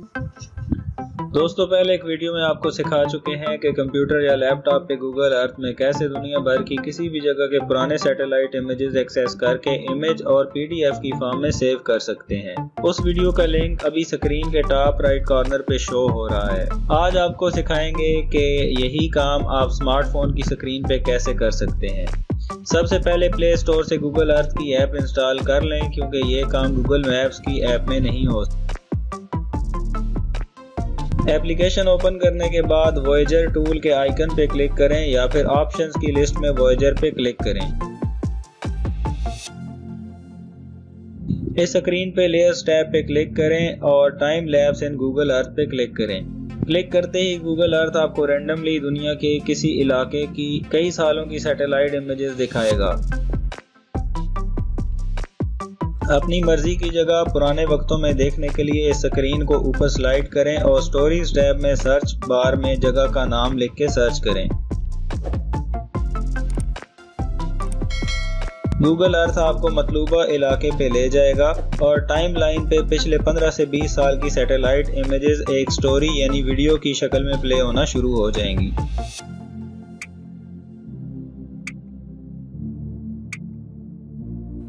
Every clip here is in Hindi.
दोस्तों, पहले एक वीडियो में आपको सिखा चुके हैं कि कंप्यूटर या लैपटॉप पे गूगल अर्थ में कैसे दुनिया भर की किसी भी जगह के पुराने सैटेलाइट इमेजेस एक्सेस करके इमेज और पीडीएफ की फॉर्म में सेव कर सकते हैं। उस वीडियो का लिंक अभी स्क्रीन के टॉप राइट कॉर्नर पे शो हो रहा है। आज आपको सिखाएंगे कि यही काम आप स्मार्टफोन की स्क्रीन पे कैसे कर सकते हैं। सबसे पहले प्ले स्टोर से गूगल अर्थ की ऐप इंस्टॉल कर लें, क्योंकि ये काम गूगल मैप्स की ऐप में नहीं हो सकता। एप्लीकेशन ओपन करने के बाद वॉयेजर टूल के आइकन पे क्लिक करें या फिर ऑप्शंस की लिस्ट में वॉयेजर पे क्लिक करें। इस स्क्रीन पे लेयर्स टैब पे क्लिक करें और time lapse in Google Earth पे क्लिक करें। क्लिक करते ही गूगल अर्थ आपको रैंडमली दुनिया के किसी इलाके की कई सालों की सैटेलाइट इमेजेस दिखाएगा। अपनी मर्जी की जगह पुराने वक्तों में देखने के लिए इस स्क्रीन को ऊपर स्लाइड करें और स्टोरीज टैब में सर्च बार में जगह का नाम लिख के सर्च करें। गूगल अर्थ आपको मतलूबा इलाके पे ले जाएगा और टाइम लाइन पे पिछले 15 से 20 साल की सैटेलाइट इमेजेस एक स्टोरी यानी वीडियो की शक्ल में प्ले होना शुरू हो जाएंगी।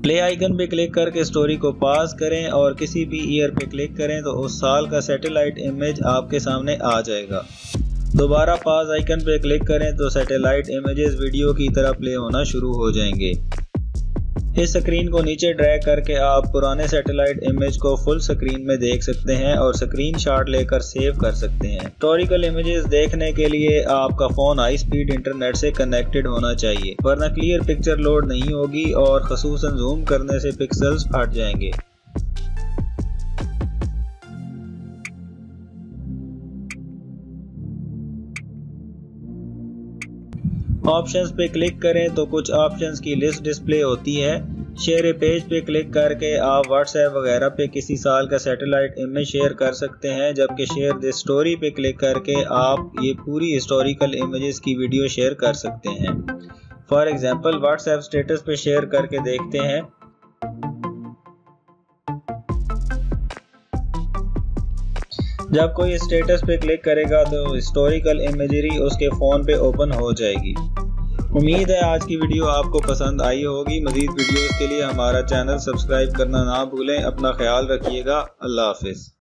प्ले आइकन पे क्लिक करके स्टोरी को पॉज करें और किसी भी ईयर पे क्लिक करें तो उस साल का सैटेलाइट इमेज आपके सामने आ जाएगा। दोबारा पॉज आइकन पे क्लिक करें तो सैटेलाइट इमेजेस वीडियो की तरह प्ले होना शुरू हो जाएंगे। इस स्क्रीन को नीचे ड्रैग करके आप पुराने सैटेलाइट इमेज को फुल स्क्रीन में देख सकते हैं और स्क्रीनशॉट लेकर सेव कर सकते हैं। हिस्टोरिकल इमेजेस देखने के लिए आपका फोन हाई स्पीड इंटरनेट से कनेक्टेड होना चाहिए, वरना क्लियर पिक्चर लोड नहीं होगी और खसूसन जूम करने से पिक्सेल्स फट जाएंगे। ऑप्शंस पे क्लिक करें तो कुछ ऑप्शंस की लिस्ट डिस्प्ले होती है। शेयर ए पेज पे क्लिक करके आप व्हाट्सएप वगैरह पे किसी साल का सैटेलाइट इमेज शेयर कर सकते हैं, जबकि शेयर द स्टोरी पे क्लिक करके आप ये पूरी हिस्टोरिकल इमेजेस की वीडियो शेयर कर सकते हैं। फॉर एग्जांपल व्हाट्सएप स्टेटस पे शेयर करके देखते हैं। जब कोई स्टेटस पे क्लिक करेगा तो हिस्टोरिकल इमेजरी उसके फ़ोन पे ओपन हो जाएगी। उम्मीद है आज की वीडियो आपको पसंद आई होगी। मज़ीद वीडियोस के लिए हमारा चैनल सब्सक्राइब करना ना भूलें। अपना ख्याल रखिएगा। अल्लाह हाफिज़।